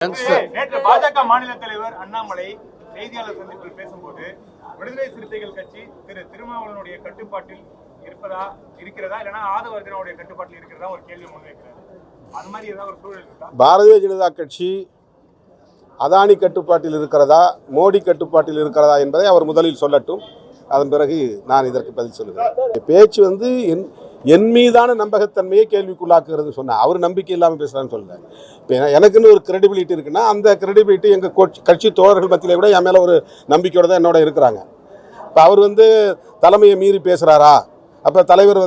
நேற்று பாஜக மாநில தலைவர் அண்ணாமலை செய்தியாளர் சந்திப்பில் பேசும்போது விடுதலை சிறுத்தைகள் கட்சி திருமாவளவனுடைய கட்டுப்பாட்டில் இருக்கிறதா இல்லைன்னா ஆதவர்ஜனுடைய கட்டுப்பாட்டில் இருக்கிறதா ஒரு கேள்வி முன்வைக்கிறார். அது மாதிரி ஏதாவது ஒரு சூழல் இருக்கா? பாரதிய ஜனதா கட்சி அதானி கட்டுப்பாட்டில் இருக்கிறதா மோடி கட்டுப்பாட்டில் இருக்கிறதா என்பதை அவர் முதலில் சொல்லட்டும், அதன் பிறகு நான் இதற்கு பதில் சொல்லுகிறேன். பேச்சு என் மீதான நம்பகத்தன்மையை கேள்விக்குள்ளாக்குறது சொன்னேன். அவர் நம்பிக்கை இல்லாமல் பேசுகிறான்னு சொல்லுறேன். இப்போ எனக்குன்னு ஒரு கிரெடிபிலிட்டி இருக்குன்னா அந்த கிரெடிபிலிட்டி எங்கள் கட்சி தோழர்கள் மத்தியிலே கூட என் மேலே ஒரு நம்பிக்கையோடு தான் என்னோட இருக்கிறாங்க. இப்போ அவர் தலைமையை மீறி பேசுகிறாரா, அப்போ தலைவர்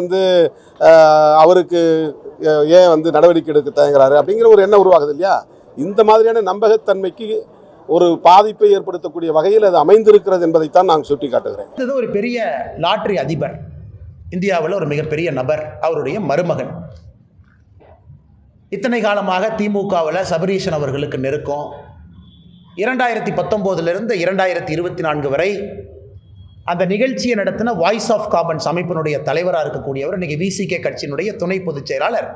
அவருக்கு ஏன் நடவடிக்கை எடுக்க தயங்குறாரு அப்படிங்கிற ஒரு எண்ணம் உருவாகுது இல்லையா? இந்த மாதிரியான நம்பகத்தன்மைக்கு ஒரு பாதிப்பை ஏற்படுத்தக்கூடிய வகையில் அது அமைந்திருக்கிறது என்பதைத்தான் நான் சுட்டி காட்டுகிறேன். இது ஒரு பெரிய லாட்டரி அதிபர், இந்தியாவில் ஒரு மிகப்பெரிய நபர், அவருடைய மருமகன். இத்தனை காலமாக திமுகவில் சபரீஷன் அவர்களுக்கு நெருக்கம். 2019 2024 வரை அந்த நிகழ்ச்சியை நடத்தின வாய்ஸ் ஆஃப் காமன்ஸ் அமைப்பினுடைய தலைவராக இருக்கக்கூடியவர் இன்றைக்கி விசிகே கட்சியினுடைய துணை பொதுச் செயலாளர்.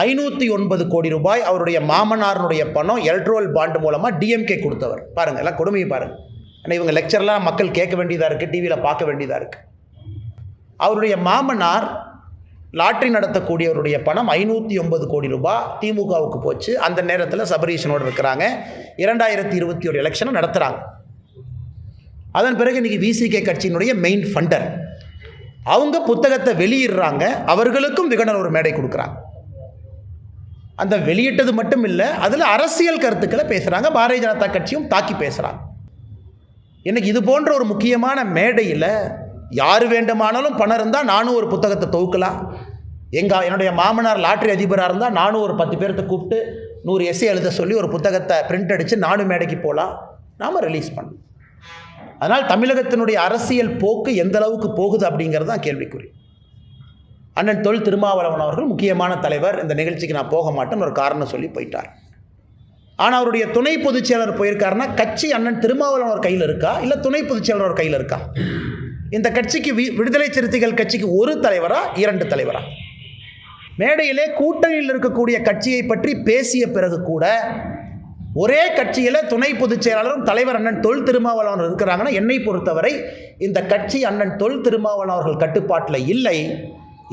509 கோடி ரூபாய் அவருடைய மாமனாருடைய பணம் எலக்ட்ரோல் பாண்டு மூலமாக டிஎம்கே கொடுத்தவர். பாருங்கள், எல்லாம் கொடுமையை பாருங்கள். ஆனால் இவங்க லெக்சர்லாம் மக்கள் கேட்க வேண்டியதாக இருக்குது, டிவியில் பார்க்க வேண்டியதாக இருக்குது. அவருடைய மாமனார் லாட்ரி நடத்தக்கூடியவருடைய பணம் 509 கோடி ரூபாய் திமுகவுக்கு போச்சு. அந்த நேரத்தில் சபரீஷனோடு இருக்கிறாங்க. 2021 எலெக்ஷனை நடத்துகிறாங்க. அதன் பிறகு இன்றைக்கி விசிகே கட்சியினுடைய மெயின் ஃபண்டர் அவங்க புத்தகத்தை வெளியிடுறாங்க. அவர்களுக்கும் விகடன் ஒரு மேடை கொடுக்குறாங்க. அந்த வெளியிட்டது மட்டும் இல்லை, அதில் அரசியல் கருத்துக்களை பேசுகிறாங்க. பாரதிய ஜனதா கட்சியும் தாக்கி பேசுகிறாங்க. எனக்கு இது போன்ற ஒரு முக்கியமான மேடையில் யார் வேண்டுமானாலும் பணம் இருந்தால் நானும் ஒரு புத்தகத்தை தொகுக்கலாம். என்னுடைய மாமனார் லாட்ரி அதிபராக இருந்தால் நானும் ஒரு 10 பேர்த்த கூப்பிட்டு 100 எஸ்ஸே எழுத சொல்லி ஒரு புத்தகத்தை பிரிண்ட் அடித்து நானும் மேடைக்கு போகலாம், நாம் ரிலீஸ் பண்ணலாம். அதனால் தமிழகத்தினுடைய அரசியல் போக்கு எந்த அளவுக்கு போகுது அப்படிங்கிறது தான் கேள்விக்குறி. அண்ணன் தொல் திருமாவளவன் அவர்கள் முக்கியமான தலைவர், இந்த நிகழ்ச்சிக்கு நான் போக மாட்டேன்னு ஒரு காரணம் சொல்லி போயிட்டார். ஆனால் அவருடைய துணை பொதுச் செயலர் போயிருக்காருன்னா கட்சி அண்ணன் திருமாவளவன் ஒரு கையில் இருக்கா, இல்லை துணை பொதுச் செயலர் ஒரு கையில் இருக்கா? இந்த கட்சிக்கு விடுதலை சிறுத்தைகள் கட்சிக்கு ஒரு தலைவரா, 2 தலைவரா? மேடையிலே கூட்டணியில் இருக்கக்கூடிய கட்சியை பற்றி பேசிய பிறகு கூட ஒரே கட்சியில் துணை பொதுச் செயலாளரும் தலைவர் அண்ணன் தொல் திருமாவளவன் இருக்கிறாங்கன்னா என்னை பொறுத்தவரை இந்த கட்சி அண்ணன் தொல் திருமாவளவன் அவர்கள் கட்டுப்பாட்டில் இல்லை.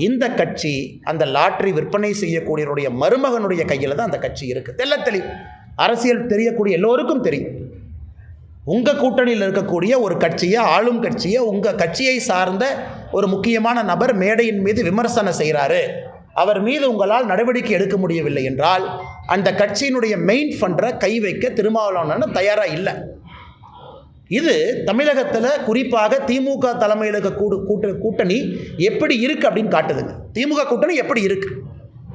இந்த கட்சி அந்த லாட்ரி விற்பனை செய்யக்கூடியவருடைய மருமகனுடைய கையில் தான் அந்த கட்சி இருக்குது. தெளிவு அரசியல் தெரியக்கூடிய எல்லோருக்கும் தெரியும். உங்கள் கூட்டணியில் இருக்கக்கூடிய ஒரு கட்சியை, ஆளும் கட்சியை, உங்கள் கட்சியை சார்ந்த ஒரு முக்கியமான நபர் மேடையின் மீது விமர்சனம் செய்கிறாரு, அவர் மீது உங்களால் நடவடிக்கை எடுக்க முடியவில்லை என்றால் அந்த கட்சியினுடைய மெயின் ஃபண்டரை கை வைக்க திருமாவளவன் தயாராக இல்லை. இது தமிழகத்தில் குறிப்பாக திமுக தலைமையில் இருக்க கூட்டணி எப்படி இருக்குது அப்படின்னு காட்டுதுங்க. திமுக கூட்டணி எப்படி இருக்குது?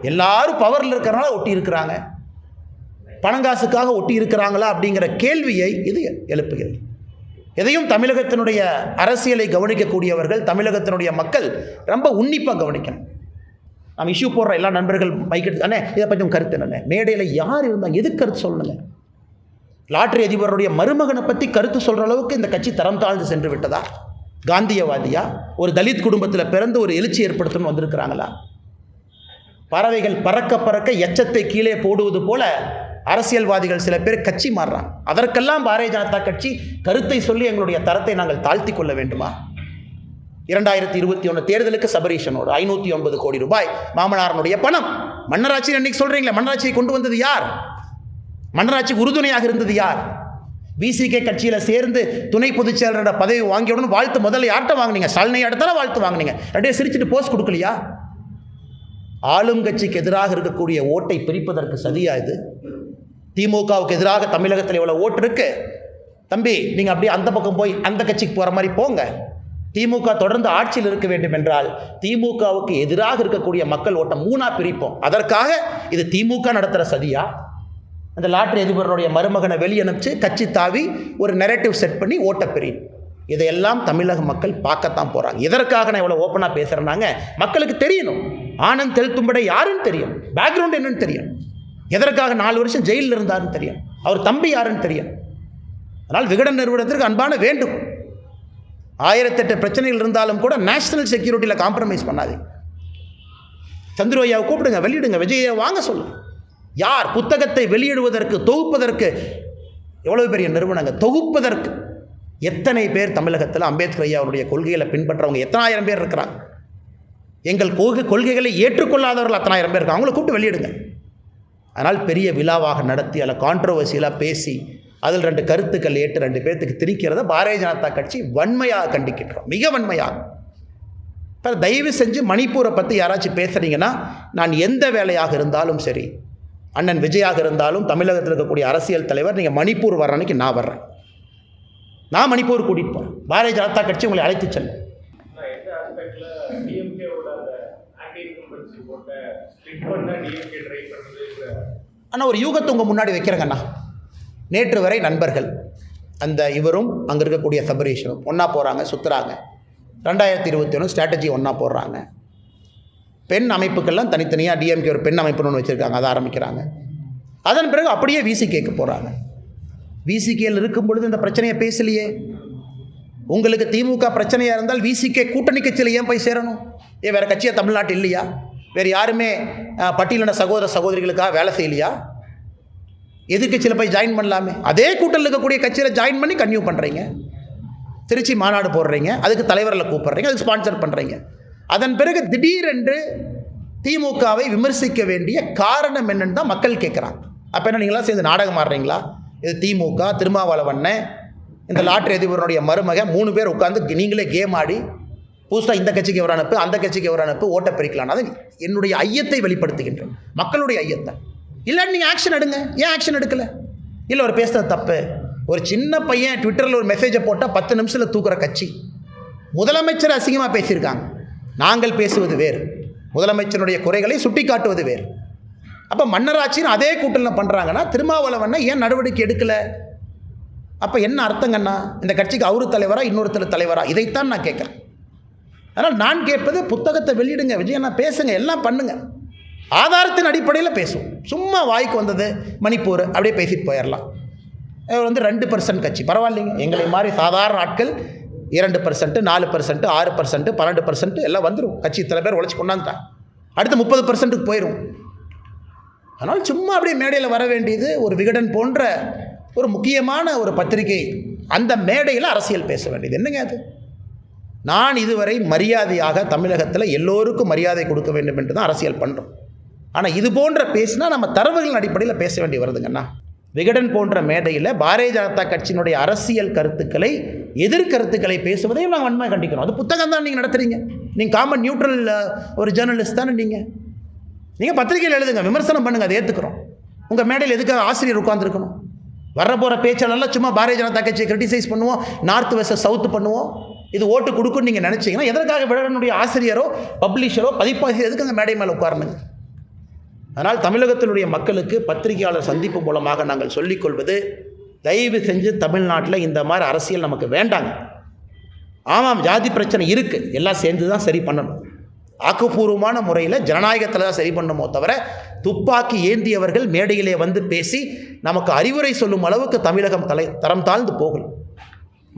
எல்லாரும் பவரில் இருக்கிறனால ஒட்டி இருக்கிறாங்க, பணங்காசுக்காக ஒட்டி இருக்கிறாங்களா அப்படிங்கிற கேள்வியை இது எழுப்புகிறது. எதையும் தமிழகத்தினுடைய அரசியலை கவனிக்கக்கூடியவர்கள், தமிழகத்தினுடைய மக்கள் ரொம்ப உன்னிப்பாக கவனிக்கணும். நம்ம இஷ்யூ போடுற எல்லா நண்பர்கள் மைக்கெடுத்து அண்ணே இதை பற்றி கருத்து என்னண்ணே, மேடையில் யார் இருந்தால் எது கருத்து சொல்லணுங்க? லாட்ரி அதிபருடைய மருமகனை பற்றி கருத்து சொல்கிற அளவுக்கு இந்த கட்சி தரம் தாழ்ந்து சென்று விட்டதா? காந்தியவாதியா? ஒரு தலித் குடும்பத்தில் பிறந்து ஒரு எழுச்சி ஏற்படுத்தணும்னு வந்திருக்கிறாங்களா? பறவைகள் பறக்க பறக்க எச்சத்தை கீழே போடுவது போல அரசியல்வாதிகள் சில பேர் கட்சி மாறுறாங்க. அதற்கெல்லாம் பாரதிய ஜனதா கட்சி கருத்தை சொல்லி எங்களுடைய தரத்தை நாங்கள் தாழ்த்தி கொள்ள வேண்டுமா? 2021 தேர்தலுக்கு சபரீஷனோடு 509 கோடி ரூபாய் மாமனாரனுடைய பணம். மன்னராட்சி அன்னைக்கு சொல்கிறீங்களே, மன்னராட்சியை கொண்டு வந்தது யார்? மன்னராட்சிக்கு உறுதுணையாக இருந்தது யார்? விசிகே கட்சியில் சேர்ந்து துணை பொதுச் செயலரோட பதவி வாங்கியவுடன் வாழ்த்து முதல்ல யார்கிட்ட வாங்கினீங்க? ஸ்டாலினை அடுத்தால வாழ்த்து வாங்கினீங்க. ரெண்டே சிரிச்சுட்டு போஸ்ட் கொடுக்கலையா? ஆளும் கட்சிக்கு எதிராக இருக்கக்கூடிய ஓட்டை பிரிப்பதற்கு சதியா இது? திமுகவுக்கு எதிராக தமிழகத்தில் எவ்வளோ ஓட்டு இருக்கு தம்பி, நீங்கள் அப்படியே அந்த பக்கம் போய் அந்த கட்சிக்கு போகிற மாதிரி போங்க. திமுக தொடர்ந்து ஆட்சியில் இருக்க வேண்டும் என்றால் திமுகவுக்கு எதிராக இருக்கக்கூடிய மக்கள் ஓட்டை 3ஆ பிரிப்போம். அதற்காக இது திமுக நடத்துகிற சதியா? அந்த லாட்ரி அதிபருடைய மருமகனை வெளியனுப்பிச்சு கட்சி தாவி ஒரு நெரேட்டிவ் செட் பண்ணி ஓட்ட பிரியும். இதையெல்லாம் தமிழக மக்கள் பார்க்கத்தான் போகிறாங்க. எதற்காக நான் இவ்வளோ ஓப்பனாக பேசுகிறேன்னாங்க, மக்களுக்கு தெரியணும் ஆனந்த் தெல்தும்படை யாருன்னு தெரியும், பேக்ரவுண்ட் என்னன்னு தெரியும், எதற்காக 4 வருஷம் ஜெயிலில் இருந்தாருன்னு தெரியும், அவர் தம்பி யாருன்னு தெரியும். அதனால் விகடன் நிறுவனத்திற்கு அன்பான வேண்டும், 1008 பிரச்சனைகள் இருந்தாலும் கூட நேஷனல் செக்யூரிட்டியில் காம்ப்ரமைஸ் பண்ணாது. சந்திரோயாவை கூப்பிடுங்க, வெளியிடுங்க, விஜயை வாங்க சொல்லுங்கள். யார் புத்தகத்தை வெளியிடுவதற்கு, தொகுப்பதற்கு, எவ்வளவு பெரிய நிறுவனங்கள், தொகுப்பதற்கு எத்தனை பேர் தமிழகத்தில் அம்பேத்கர் ஐயா அவருடைய கொள்கைகளை பின்பற்றவங்க எத்தனாயிரம் பேர் இருக்கிறாங்க. எங்கள் கொள்கைகளை ஏற்றுக்கொள்ளாதவர்கள் அத்தனாயிரம் பேர் இருக்காங்க. அவங்கள கூப்பிட்டு வெளியிடுங்க. அதனால் பெரிய விழாவாக நடத்தி அதில் கான்ட்ரவர்சியலாக பேசி அதில் 2 கருத்துக்கள் ஏற்று 2 பேர்த்துக்கு திரிக்கிறத பாரதிய ஜனதா கட்சி வன்மையாக கண்டிக்கின்றோம், மிக வன்மையாக. இப்போ தயவு செஞ்சு மணிப்பூரை பற்றி யாராச்சும் பேசுகிறீங்கன்னா, நான் எந்த வேலையாக இருந்தாலும் சரி, அண்ணன் விஜயாக இருந்தாலும் தமிழகத்தில் இருக்கக்கூடிய அரசியல் தலைவர், நீங்கள் மணிப்பூர் வர்ற அன்னைக்கு நான் வர்றேன், நான் மணிப்பூர் கூட்டிகிட்டு போகிறேன். பாரதிய ஜனதா கட்சி உங்களை அழைத்து செல்லும். ஆனால் ஒரு யூகத்தை உங்கள் முன்னாடி வைக்கிறேங்கண்ணா. நேற்று வரை நண்பர்கள், அந்த இவரும் அங்கே இருக்கக்கூடிய சபரீஷனும் ஒன்றா போகிறாங்க, சுற்றுறாங்க. 2021 ஸ்ட்ராட்டஜி ஒன்றா போடுறாங்க. பெண் அமைப்புக்கெல்லாம் தனித்தனியாக டிஎம்கே ஒரு பெண் அமைப்புன்னு ஒன்று வச்சுருக்காங்க, அதை ஆரம்பிக்கிறாங்க. அதன் பிறகு அப்படியே விசிகேக்கு போகிறாங்க. விசிகேயில் இருக்கும் பொழுது இந்த பிரச்சனையை பேசலையே. உங்களுக்கு திமுக பிரச்சனையாக இருந்தால் விசிகே கூட்டணி கட்சியில் ஏன் போய் சேரணும்? வேறு கட்சியாக தமிழ்நாட்டு இல்லையா? வேறு யாருமே பட்டியலின சகோதர சகோதரிகளுக்காக வேலை செய்யலையா? எதிர்கட்சியில் போய் ஜாயின் பண்ணலாமே. அதே கூட்டத்தில் இருக்கக்கூடிய கட்சியில் ஜாயின் பண்ணி கன்டினியூ பண்ணுறீங்க. திருச்சி மாநாடு போடுறீங்க, அதுக்கு தலைவர்களை கூப்பிட்றீங்க, அதுக்கு ஸ்பான்சர் பண்ணுறீங்க. அதன் பிறகு திடீரென்று திமுகவை விமர்சிக்க வேண்டிய காரணம் என்னன்னு தான் மக்கள் கேட்குறாங்க. அப்போ என்ன, நீங்களாம் சேர்ந்து நாடகம் ஆடுறீங்களா? இது திமுக, திருமாவளவன், இந்த லாட்டரி அதிபருடைய மருமக 3 பேர் உட்காந்து நீங்களே கேம் ஆடி புதுசாக இந்த கட்சிக்கு எவர அனுப்பு, அந்த கட்சிக்கு எவர அனுப்பு, ஓட்டை பிரிக்கலாம். அது என்னுடைய ஐயத்தை வெளிப்படுத்துகின்றேன், மக்களுடைய ஐயத்தை. இல்லைன்னு நீங்கள் ஆக்ஷன் எடுங்க. ஏன் ஆக்ஷன் எடுக்கலை? இல்லை ஒரு பேசுகிறது தப்பு. ஒரு சின்ன பையன் ட்விட்டரில் ஒரு மெசேஜை போட்டால் 10 நிமிஷத்தில் தூக்குற கட்சி. முதலமைச்சர் அசிங்கமாக பேசியிருக்காங்க. நாங்கள் பேசுவது வேறு, முதலமைச்சருடைய குறைகளை சுட்டி காட்டுவது வேறு. அப்போ மன்னராட்சின்னு அதே கூட்டத்தில் பண்ணுறாங்கன்னா திருமாவளவன் ஏன் நடவடிக்கை எடுக்கலை? அப்போ என்ன அர்த்தங்கண்ணா? இந்த கட்சிக்கு அவரு தலைவரா, இன்னொருத்தர் தலைவரா? இதைத்தான் நான் கேட்குறேன். அதனால் நான் கேட்பது, புத்தகத்தை வெளியிடுங்க, விஜயண்ணா பேசுங்க, எல்லாம் பண்ணுங்க, ஆதாரத்தின் அடிப்படையில் பேசுவோம். சும்மா வாய்க்கு வந்தது மணிப்பூர் அப்படியே பேசிட்டு போயிடலாம். 2% கட்சி பரவாயில்லைங்க. எங்களை மாதிரி சாதாரண ஆட்கள் 2%, 4%, 6%, 12% எல்லாம் வந்துடும். கட்சி சில பேர் உழைச்சி கொண்டாந்துட்டாங்க. அடுத்து 30%க்கு போயிடும். அதனால் சும்மா அப்படியே மேடையில் வர வேண்டியது ஒரு விகடன் போன்ற ஒரு முக்கியமான ஒரு பத்திரிகை, அந்த மேடையில் அரசியல் பேச வேண்டியது என்னங்க அது? நான் இதுவரை மரியாதையாக தமிழகத்தில் எல்லோருக்கும் மரியாதை கொடுக்க வேண்டும் என்று தான் அரசியல் பண்ணுறோம். ஆனால் இது போன்ற பேசினா நம்ம தரவுகளின் அடிப்படையில் பேச வேண்டி வருதுங்கண்ணா. விகடன் போன்ற மேடையில் பாரதிய ஜனதா கட்சியினுடைய அரசியல் கருத்துக்களை, எதிர்கருத்துக்களை பேசுவதையும் நாங்கள் வன்மையாக கண்டிக்கிறோம். அது புத்தகம் தான் நீங்கள் நடத்துகிறீங்க. நீங்கள் காமன் நியூட்ரல் ஒரு ஜேர்னலிஸ்ட் தானே நீங்கள் பத்திரிகையில் எழுதுங்க, விமர்சனம் பண்ணுங்கள், அதை ஏற்றுக்கிறோம். உங்கள் மேடையில் எதுக்காக ஆசிரியர் உட்காந்துருக்கணும்? வர போகிற பேச்சாளர்லாம் சும்மா பாரதிய ஜனதா கட்சியை கிரிட்டிசைஸ் பண்ணுவோம், நார்த் வெர்சஸ் சவுத்து பண்ணுவோம், இது ஓட்டு கொடுக்குன்னு நீங்கள் நினச்சிங்கன்னா எதற்காக விகடனுடைய ஆசிரியரோ பப்ளிஷரோ பதிப்பாசிரியர் எதுக்கு மேடை மேலே உட்காரணுங்க? அதனால் தமிழகத்தினுடைய மக்களுக்கு பத்திரிகையாளர் சந்திப்பு மூலமாக நாங்கள் சொல்லிக்கொள்வது, தயவு செஞ்சு தமிழ்நாட்டில் இந்த மாதிரி அரசியல் நமக்கு வேண்டாங்க. ஆமாம், ஜாதி பிரச்சனை இருக்குது, எல்லாம் சேர்ந்து தான் சரி பண்ணணும். ஆக்கப்பூர்வமான முறையில் ஜனநாயகத்தில் தான் சரி பண்ணணுமோ தவிர துப்பாக்கி ஏந்தியவர்கள் மேடையிலே வந்து பேசி நமக்கு அறிவுரை சொல்லும் அளவுக்கு தமிழகம் தரம் தாழ்ந்து போகல.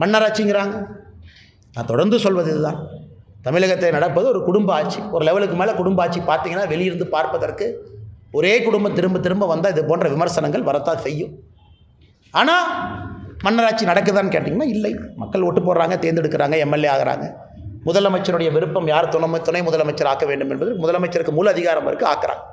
மன்னராட்சிங்கிறாங்க. நான் தொடர்ந்து சொல்வது இதுதான். தமிழகத்தில் நடப்பது ஒரு குடும்ப ஆட்சி. ஒரு லெவலுக்கு மேலே குடும்ப ஆட்சி பார்த்தீங்கன்னா வெளியிருந்து பார்ப்பதற்கு ஒரே குடும்பம் திரும்ப திரும்ப வந்தால் இது போன்ற விமர்சனங்கள் வரத்தான் செய்யும். ஆனால் மன்னராட்சி நடக்குதான்னு கேட்டிங்கன்னா இல்லை. மக்கள் ஓட்டு போடுறாங்க, தேர்ந்தெடுக்கிறாங்க, எம்எல்ஏ ஆகிறாங்க. முதலமைச்சருடைய விருப்பம் யார் துணை முதலமைச்சர் ஆக்க வேண்டும் என்பது முதலமைச்சருக்கு முழு அதிகாரம் இருக்குது, ஆக்குறாங்க.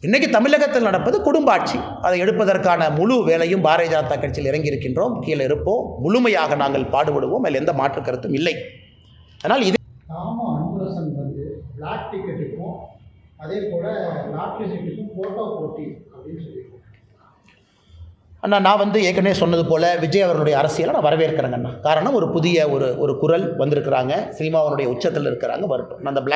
இன்றைக்கி தமிழகத்தில் நடப்பது குடும்ப ஆட்சி. அதை எடுப்பதற்கான முழு வேலையும் பாரதிய ஜனதா கட்சியில் இறங்கி இருக்கின்றோம். கீழே இருப்போம், முழுமையாக நாங்கள் பாடுபடுவோம், அதில் எந்த மாற்று கருத்தும் இல்லை. அதனால் இது அன்பரசன் பிளாக் டிக்கெட்டுக்கும் அதே போல் லாட்ரி சீட்டுக்கும் ஃபோட்டோ போட்டி அப்படின்னு சொல்லியிருக்கோம். அண்ணா, நான் ஏற்கனவே சொன்னது போல் விஜய் அவர்களுடைய அரசியலை நான் வரவேற்கிறேங்க அண்ணா. காரணம், ஒரு புதிய ஒரு குரல் வந்திருக்கிறாங்க, சினிமாவனுடைய உச்சத்தில் இருக்கிறாங்க, வரட்டும். நான் அந்த